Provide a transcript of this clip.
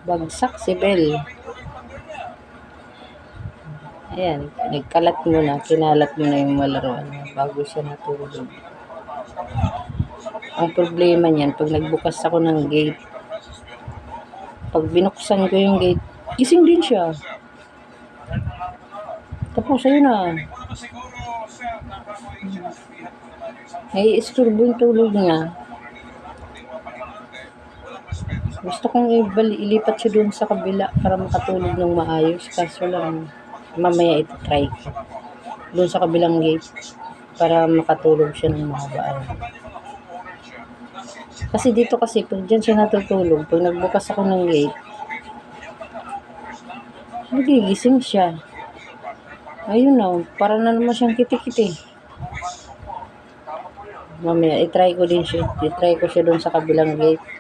Bagsak si Bell. Ayan, nagkalat muna, kinalat mo na yung malaruan niya bago siya natulog. Ang problema niyan, pag nagbukas ako ng gate, pag binuksan ko yung gate, gising din siya. Tapos ayun na. Ay, isturbo yung tulog niya. Gusto kong ilipat siya doon sa kabila para makatulog ng maayos. Kaso lang, mamaya ito try ko. Doon sa kabilang gate para makatulog siya ng mahabaan. Kasi dito kasi, pag dyan siya natutulog, pag nagbukas ako ng gate, nagigising siya. Ayun na, para na naman siyang kiti-kiti. Mamaya, itry ko din siya. Itry ko siya doon sa kabilang gate.